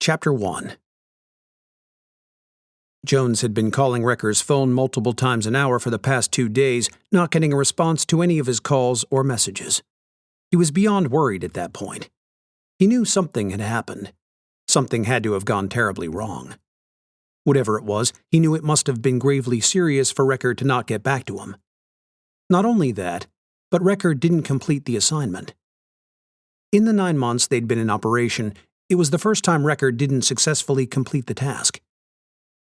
Chapter 1. Jones had been calling Recker's phone multiple times an hour for the past 2 days, not getting a response to any of his calls or messages. He was beyond worried at that point. He knew something had happened. Something had to have gone terribly wrong. Whatever it was, he knew it must have been gravely serious for Recker to not get back to him. Not only that, but Recker didn't complete the assignment. In the 9 months they'd been in operation, it was the first time Recker didn't successfully complete the task.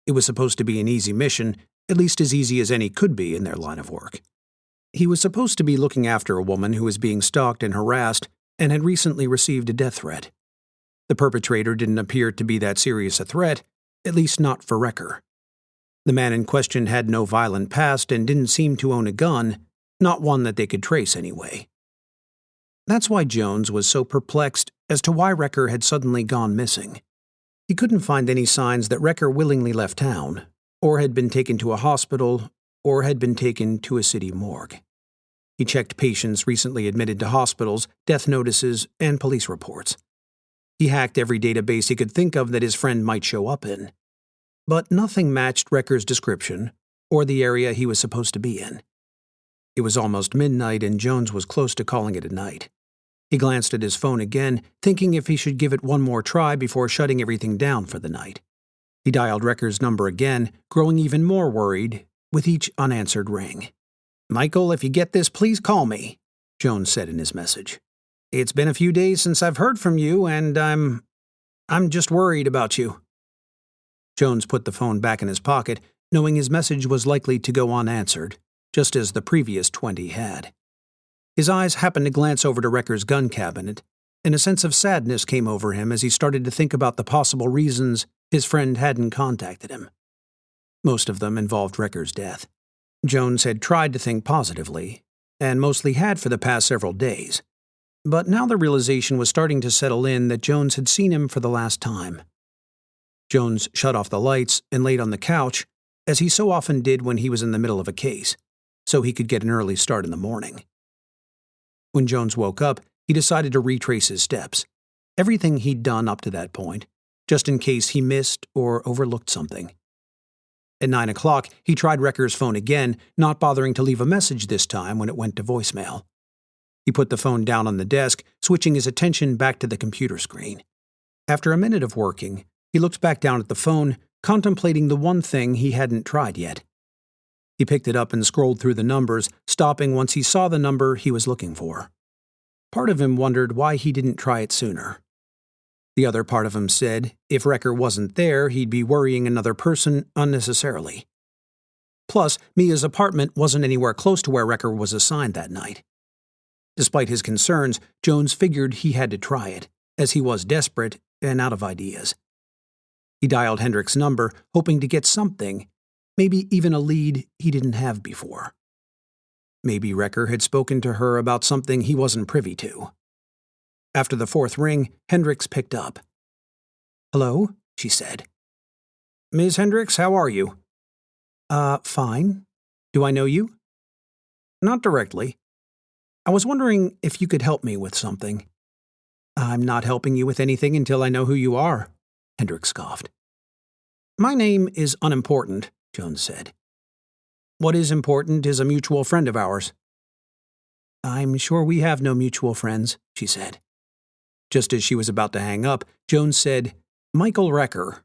It was supposed to be an easy mission, at least as easy as any could be in their line of work. He was supposed to be looking after a woman who was being stalked and harassed and had recently received a death threat. The perpetrator didn't appear to be that serious a threat, at least not for Recker. The man in question had no violent past and didn't seem to own a gun, not one that they could trace anyway. That's why Jones was so perplexed as to why Recker had suddenly gone missing. He couldn't find any signs that Recker willingly left town, or had been taken to a hospital, or had been taken to a city morgue. He checked patients recently admitted to hospitals, death notices, and police reports. He hacked every database he could think of that his friend might show up in. But nothing matched Recker's description, or the area he was supposed to be in. It was almost midnight and Jones was close to calling it a night. He glanced at his phone again, thinking if he should give it one more try before shutting everything down for the night. He dialed Recker's number again, growing even more worried with each unanswered ring. "Michael, if you get this, please call me," Jones said in his message. "It's been a few days since I've heard from you, and I'm just worried about you." Jones put the phone back in his pocket, knowing his message was likely to go unanswered, just as the previous 20 had. His eyes happened to glance over to Recker's gun cabinet, and a sense of sadness came over him as he started to think about the possible reasons his friend hadn't contacted him. Most of them involved Recker's death. Jones had tried to think positively, and mostly had for the past several days. But now the realization was starting to settle in that Jones had seen him for the last time. Jones shut off the lights and laid on the couch, as he so often did when he was in the middle of a case, so he could get an early start in the morning. When Jones woke up, he decided to retrace his steps, everything he'd done up to that point, just in case he missed or overlooked something. At 9 o'clock, he tried Recker's phone again, not bothering to leave a message this time when it went to voicemail. He put the phone down on the desk, switching his attention back to the computer screen. After a minute of working, he looked back down at the phone, contemplating the one thing he hadn't tried yet. He picked it up and scrolled through the numbers, stopping once he saw the number he was looking for. Part of him wondered why he didn't try it sooner. The other part of him said if Recker wasn't there, he'd be worrying another person unnecessarily. Plus, Mia's apartment wasn't anywhere close to where Recker was assigned that night. Despite his concerns, Jones figured he had to try it, as he was desperate and out of ideas. He dialed Hendrick's number, hoping to get something, maybe even a lead he didn't have before. Maybe Recker had spoken to her about something he wasn't privy to. After the 4th ring, Hendricks picked up. "Hello," she said. "Ms. Hendricks, how are you?" Fine. Do I know you?" "Not directly. I was wondering if you could help me with something." "I'm not helping you with anything until I know who you are," Hendricks scoffed. "My name is unimportant," Jones said. "What is important is a mutual friend of ours." "I'm sure we have no mutual friends," she said. Just as she was about to hang up, Jones said, "Michael Recker."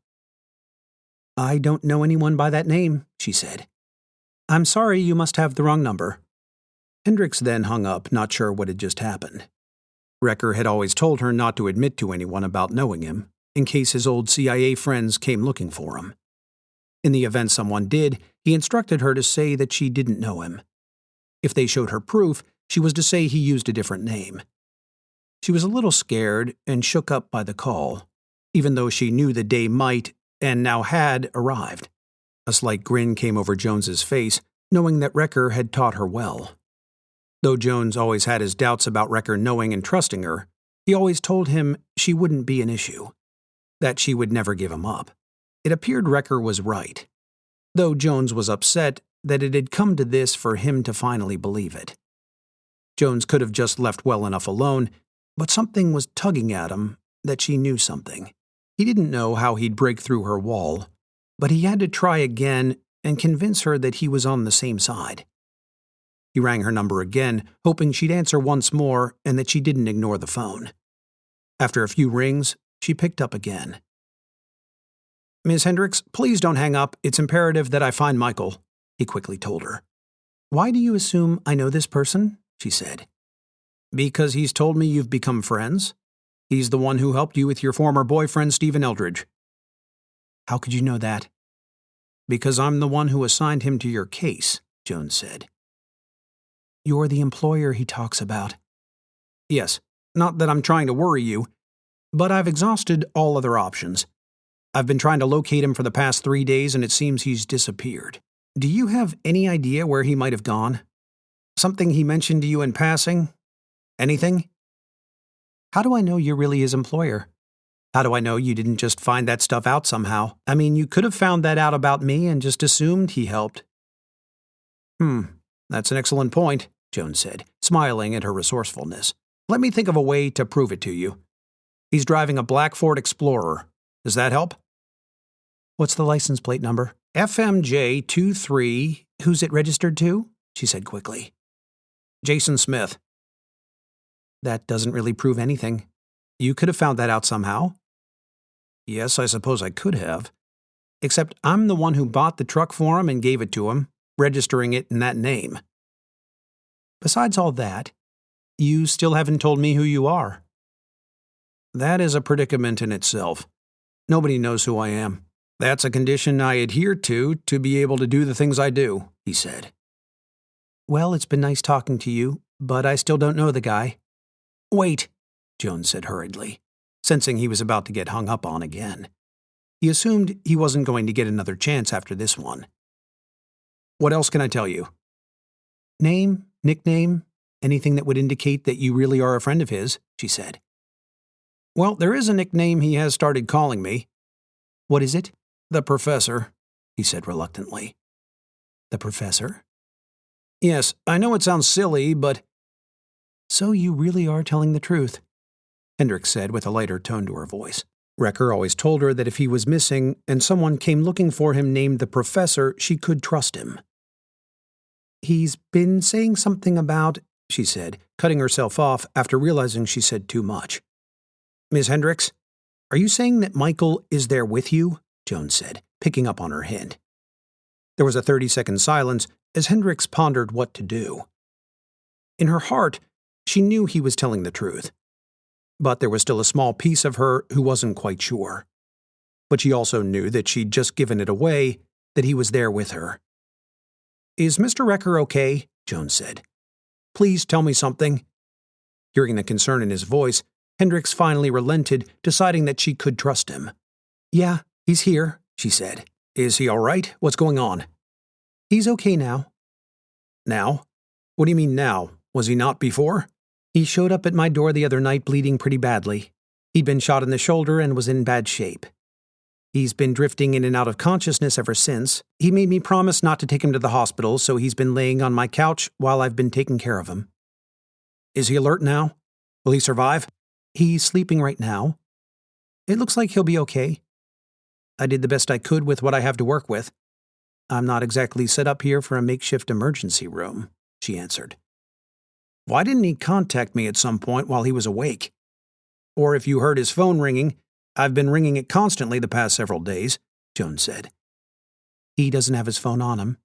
"I don't know anyone by that name," she said. "I'm sorry, you must have the wrong number." Hendricks then hung up, not sure what had just happened. Recker had always told her not to admit to anyone about knowing him, in case his old CIA friends came looking for him. In the event someone did, he instructed her to say that she didn't know him. If they showed her proof, she was to say he used a different name. She was a little scared and shook up by the call, even though she knew the day might, and now had, arrived. A slight grin came over Jones's face, knowing that Recker had taught her well. Though Jones always had his doubts about Recker knowing and trusting her, he always told him she wouldn't be an issue, that she would never give him up. It appeared Recker was right, though Jones was upset that it had come to this for him to finally believe it. Jones could have just left well enough alone, but something was tugging at him that she knew something. He didn't know how he'd break through her wall, but he had to try again and convince her that he was on the same side. He rang her number again, hoping she'd answer once more and that she didn't ignore the phone. After a few rings, she picked up again. "Miss Hendricks, please don't hang up. It's imperative that I find Michael," he quickly told her. "Why do you assume I know this person?" she said. "Because he's told me you've become friends. He's the one who helped you with your former boyfriend, Stephen Eldridge." "How could you know that?" "Because I'm the one who assigned him to your case," Jones said. "You're the employer he talks about." "Yes, not that I'm trying to worry you, but I've exhausted all other options. I've been trying to locate him for the past 3 days and it seems he's disappeared. Do you have any idea where he might have gone? Something he mentioned to you in passing? Anything?" "How do I know you're really his employer? How do I know you didn't just find that stuff out somehow? I mean, you could have found that out about me and just assumed he helped." That's an excellent point," Jones said, smiling at her resourcefulness. "Let me think of a way to prove it to you. He's driving a black Ford Explorer. Does that help?" "What's the license plate number?" "FMJ23. Who's it registered to?" she said quickly. "Jason Smith." "That doesn't really prove anything. You could have found that out somehow." "Yes, I suppose I could have. Except I'm the one who bought the truck for him and gave it to him, registering it in that name. Besides all that, you still haven't told me who you are." "That is a predicament in itself. Nobody knows who I am. That's a condition I adhere to be able to do the things I do," he said. "Well, it's been nice talking to you, but I still don't know the guy." "Wait," Jones said hurriedly, sensing he was about to get hung up on again. He assumed he wasn't going to get another chance after this one. "What else can I tell you?" "Name, nickname, anything that would indicate that you really are a friend of his," she said. "Well, there is a nickname he has started calling me." "What is it?" "The Professor," he said reluctantly. "The Professor?" "Yes, I know it sounds silly, but—" "So you really are telling the truth," Hendricks said with a lighter tone to her voice. Recker always told her that if he was missing and someone came looking for him named the Professor, she could trust him. "He's been saying something about," she said, cutting herself off after realizing she said too much. "Miss Hendricks, are you saying that Michael is there with you?" Jones said, picking up on her hint. There was a 30-second silence as Hendricks pondered what to do. In her heart, she knew he was telling the truth. But there was still a small piece of her who wasn't quite sure. But she also knew that she'd just given it away, that he was there with her. "Is Mr. Recker okay?" Jones said. "Please tell me something." Hearing the concern in his voice, Hendricks finally relented, deciding that she could trust him. "Yeah, he's here," she said. "Is he all right? What's going on?" "He's okay now." "Now? What do you mean now? Was he not before?" "He showed up at my door the other night bleeding pretty badly. He'd been shot in the shoulder and was in bad shape. He's been drifting in and out of consciousness ever since. He made me promise not to take him to the hospital, so he's been laying on my couch while I've been taking care of him." "Is he alert now? Will he survive?" "He's sleeping right now. It looks like he'll be okay. I did the best I could with what I have to work with. I'm not exactly set up here for a makeshift emergency room," she answered. "Why didn't he contact me at some point while he was awake? Or if you heard his phone ringing, I've been ringing it constantly the past several days," Jones said. "He doesn't have his phone on him.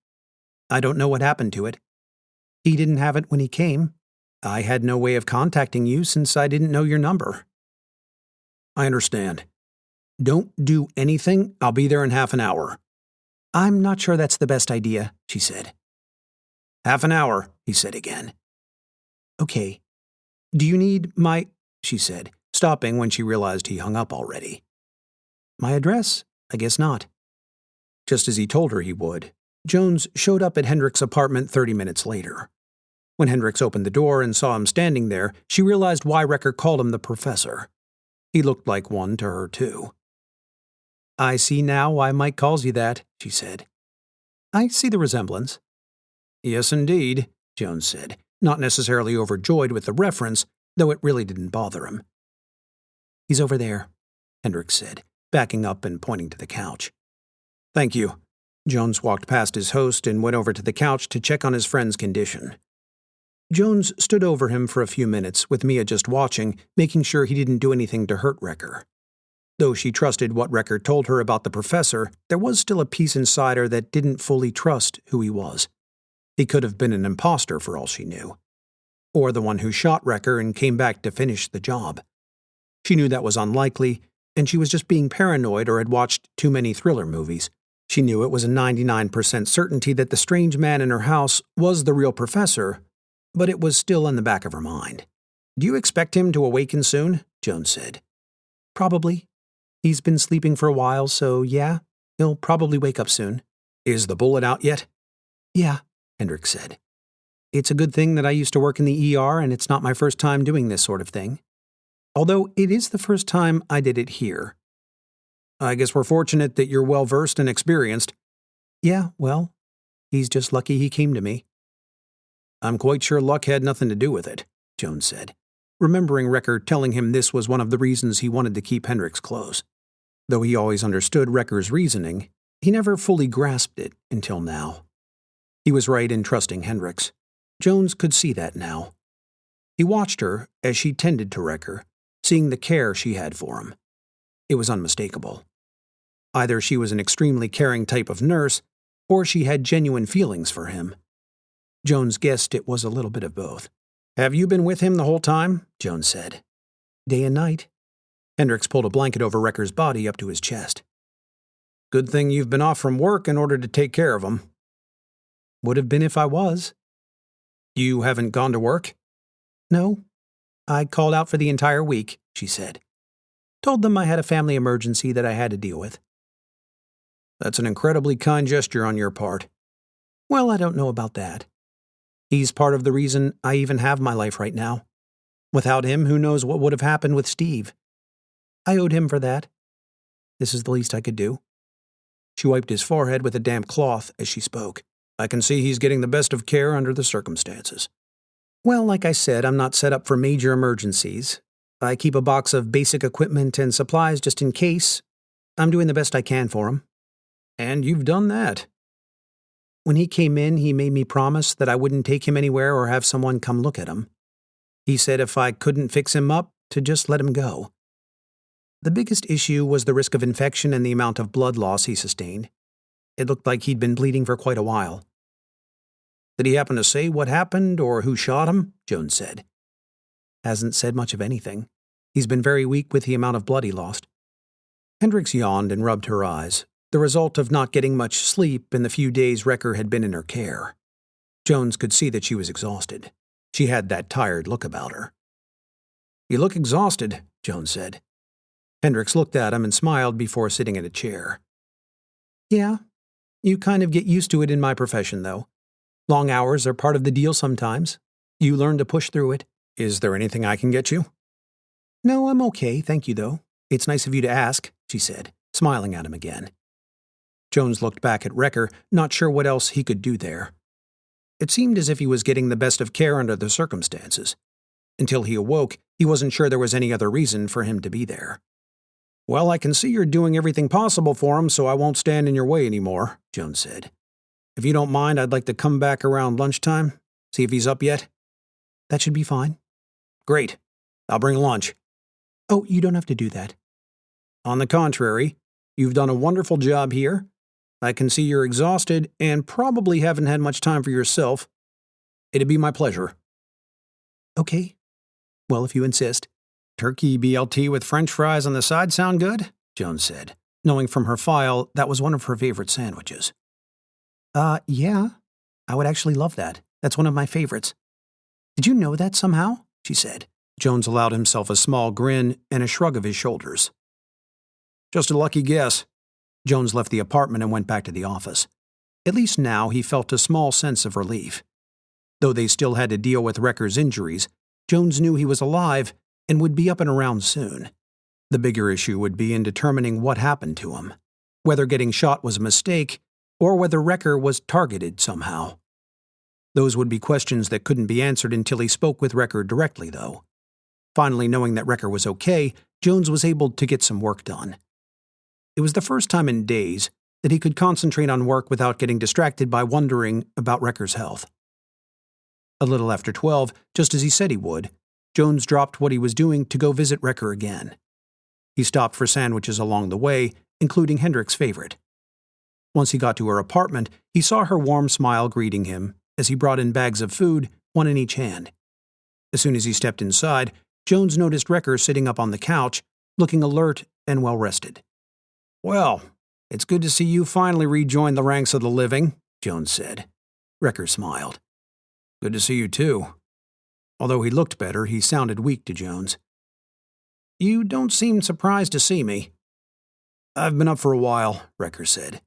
I don't know what happened to it. He didn't have it when he came. I had no way of contacting you since I didn't know your number." "I understand. Don't do anything. I'll be there in half an hour." "I'm not sure that's the best idea," she said. "Half an hour," he said again. "Okay. Do you need my—" she said, stopping when she realized he hung up already. "My address? I guess not." Just as he told her he would, Jones showed up at Hendricks' apartment 30 minutes later. When Hendricks opened the door and saw him standing there, she realized why Recker called him the Professor. He looked like one to her, too. "I see now why Mike calls you that," she said. "I see the resemblance." "Yes, indeed," Jones said, not necessarily overjoyed with the reference, though it really didn't bother him. "He's over there," Hendricks said, backing up and pointing to the couch. "Thank you." Jones walked past his host and went over to the couch to check on his friend's condition. Jones stood over him for a few minutes, with Mia just watching, making sure he didn't do anything to hurt Wrecker. Though she trusted what Wrecker told her about the professor, there was still a piece inside her that didn't fully trust who he was. He could have been an imposter for all she knew. Or the one who shot Wrecker and came back to finish the job. She knew that was unlikely, and she was just being paranoid or had watched too many thriller movies. She knew it was a 99% certainty that the strange man in her house was the real professor, but it was still in the back of her mind. "Do you expect him to awaken soon?" Jones said. "Probably. He's been sleeping for a while, so yeah, he'll probably wake up soon." "Is the bullet out yet?" "Yeah," Hendricks said. "It's a good thing that I used to work in the ER and it's not my first time doing this sort of thing. Although it is the first time I did it here." "I guess we're fortunate that you're well-versed and experienced." "Yeah, well, he's just lucky he came to me." "I'm quite sure luck had nothing to do with it," Jones said, remembering Wrecker telling him this was one of the reasons he wanted to keep Hendricks close. Though he always understood Wrecker's reasoning, he never fully grasped it until now. He was right in trusting Hendricks. Jones could see that now. He watched her as she tended to Wrecker, seeing the care she had for him. It was unmistakable. Either she was an extremely caring type of nurse, or she had genuine feelings for him. Jones guessed it was a little bit of both. "Have you been with him the whole time?" Jones said. "Day and night." Hendricks pulled a blanket over Wrecker's body up to his chest. "Good thing you've been off from work in order to take care of him." "Would have been if I was." "You haven't gone to work?" "No. I called out for the entire week," she said. "Told them I had a family emergency that I had to deal with." "That's an incredibly kind gesture on your part." "Well, I don't know about that. He's part of the reason I even have my life right now. Without him, who knows what would have happened with Steve. I owed him for that. This is the least I could do." She wiped his forehead with a damp cloth as she spoke. "I can see he's getting the best of care under the circumstances." "Well, like I said, I'm not set up for major emergencies. I keep a box of basic equipment and supplies just in case. I'm doing the best I can for him." "And you've done that." "When he came in, he made me promise that I wouldn't take him anywhere or have someone come look at him. He said if I couldn't fix him up, to just let him go. The biggest issue was the risk of infection and the amount of blood loss he sustained. It looked like he'd been bleeding for quite a while." "Did he happen to say what happened or who shot him?" Jones said. "Hasn't said much of anything. He's been very weak with the amount of blood he lost." Hendricks yawned and rubbed her eyes, the result of not getting much sleep in the few days Wrecker had been in her care. Jones could see that she was exhausted. She had that tired look about her. "You look exhausted," Jones said. Hendricks looked at him and smiled before sitting in a chair. "Yeah, you kind of get used to it in my profession, though. Long hours are part of the deal sometimes. You learn to push through it." "Is there anything I can get you?" "No, I'm okay, thank you, though. It's nice of you to ask," she said, smiling at him again. Jones looked back at Wrecker, not sure what else he could do there. It seemed as if he was getting the best of care under the circumstances. Until he awoke, he wasn't sure there was any other reason for him to be there. "Well, I can see you're doing everything possible for him, so I won't stand in your way anymore," Jones said. "If you don't mind, I'd like to come back around lunchtime, see if he's up yet." "That should be fine." "Great. I'll bring lunch." "Oh, you don't have to do that." "On the contrary, you've done a wonderful job here. I can see you're exhausted and probably haven't had much time for yourself. It'd be my pleasure." "Okay. Well, if you insist." "Turkey BLT with French fries on the side sound good?" Jones said, knowing from her file that was one of her favorite sandwiches. Yeah. I would actually love that. That's one of my favorites." "Did you know that somehow?" she said. Jones allowed himself a small grin and a shrug of his shoulders. "Just a lucky guess." Jones left the apartment and went back to the office. At least now he felt a small sense of relief. Though they still had to deal with Wrecker's injuries, Jones knew he was alive and would be up and around soon. The bigger issue would be in determining what happened to him, whether getting shot was a mistake or whether Wrecker was targeted somehow. Those would be questions that couldn't be answered until he spoke with Wrecker directly, though. Finally knowing that Wrecker was okay, Jones was able to get some work done. It was the first time in days that he could concentrate on work without getting distracted by wondering about Wrecker's health. A little after 12, just as he said he would, Jones dropped what he was doing to go visit Wrecker again. He stopped for sandwiches along the way, including Hendricks' favorite. Once he got to her apartment, he saw her warm smile greeting him as he brought in bags of food, one in each hand. As soon as he stepped inside, Jones noticed Wrecker sitting up on the couch, looking alert and well-rested. "Well, it's good to see you finally rejoin the ranks of the living," Jones said. Wrecker smiled. "Good to see you too." Although he looked better, he sounded weak to Jones. "You don't seem surprised to see me." "I've been up for a while," Wrecker said.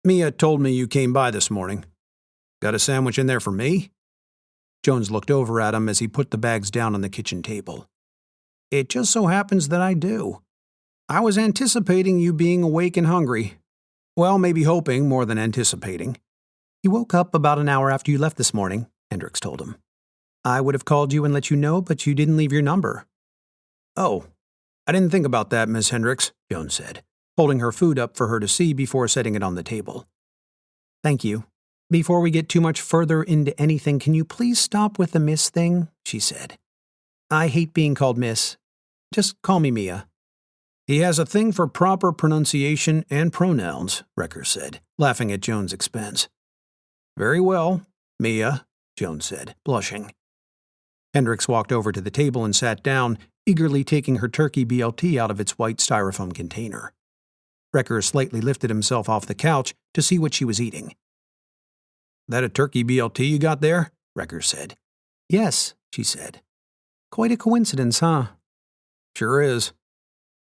"Mia told me you came by this morning. Got a sandwich in there for me?" Jones looked over at him as he put the bags down on the kitchen table. "It just so happens that I do. I was anticipating you being awake and hungry. Well, maybe hoping more than anticipating." "He woke up about an hour after you left this morning," Hendricks told him. "I would have called you and let you know, but you didn't leave your number." "Oh, I didn't think about that, Miss Hendricks," Jones said, holding her food up for her to see before setting it on the table. "Thank you. Before we get too much further into anything, can you please stop with the miss thing?" she said. "I hate being called miss. Just call me Mia." "He has a thing for proper pronunciation and pronouns," Wrecker said, laughing at Jones' expense. "Very well, Mia," Jones said, blushing. Hendricks walked over to the table and sat down, eagerly taking her turkey BLT out of its white styrofoam container. Wrecker slightly lifted himself off the couch to see what she was eating. "That a turkey BLT you got there?" Wrecker said. "Yes," she said. "Quite a coincidence, huh?" "Sure is."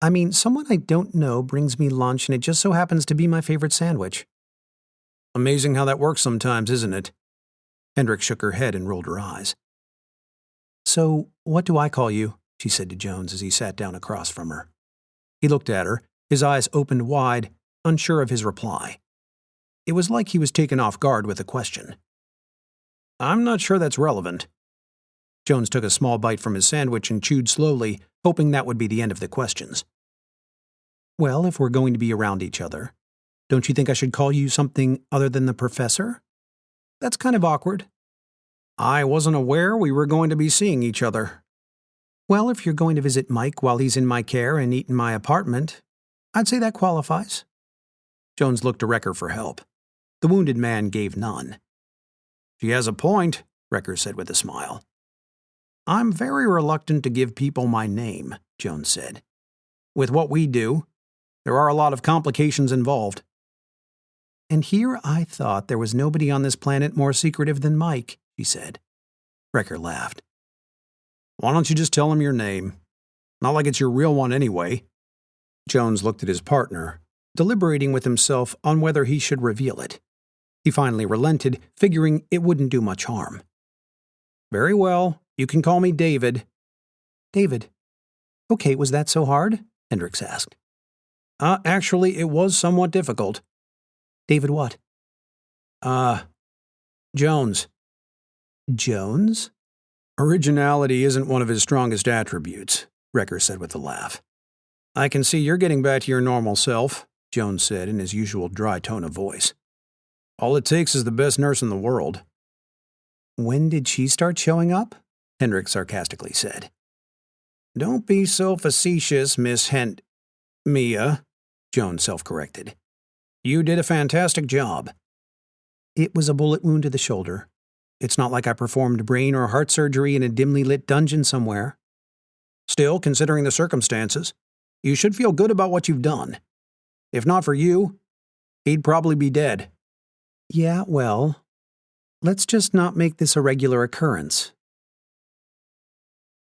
"I mean, someone I don't know brings me lunch and it just so happens to be my favorite sandwich." "Amazing how that works sometimes, isn't it?" Hendricks shook her head and rolled her eyes. "So, what do I call you?" she said to Jones as he sat down across from her. He looked at her, his eyes opened wide, unsure of his reply. It was like he was taken off guard with a question. "I'm not sure that's relevant." Jones took a small bite from his sandwich and chewed slowly, hoping that would be the end of the questions. "Well, if we're going to be around each other, don't you think I should call you something other than the professor? That's kind of awkward." "I wasn't aware we were going to be seeing each other." "Well, if you're going to visit Mike while he's in my care and eat in my apartment, I'd say that qualifies." Jones looked to Wrecker for help. The wounded man gave none. "She has a point," Wrecker said with a smile. "I'm very reluctant to give people my name," Jones said. "With what we do, there are a lot of complications involved." "And here I thought there was nobody on this planet more secretive than Mike," she said. Wrecker laughed. "Why don't you just tell him your name? Not like it's your real one anyway." Jones looked at his partner, deliberating with himself on whether he should reveal it. He finally relented, figuring it wouldn't do much harm. "Very well, you can call me David." "David. Okay, was that so hard?" Hendricks asked. Actually, it was somewhat difficult." "David what?" Jones." "Jones?" "Originality isn't one of his strongest attributes," Wrecker said with a laugh. "I can see you're getting back to your normal self," Jones said in his usual dry tone of voice. "All it takes is the best nurse in the world." "When did she start showing up?" Hendricks sarcastically said. "Don't be so facetious, Miss Mia," Jones self-corrected. "You did a fantastic job." "It was a bullet wound to the shoulder. It's not like I performed brain or heart surgery in a dimly lit dungeon somewhere." "Still, considering the circumstances, you should feel good about what you've done. If not for you, he'd probably be dead." "Yeah, well, let's just not make this a regular occurrence,"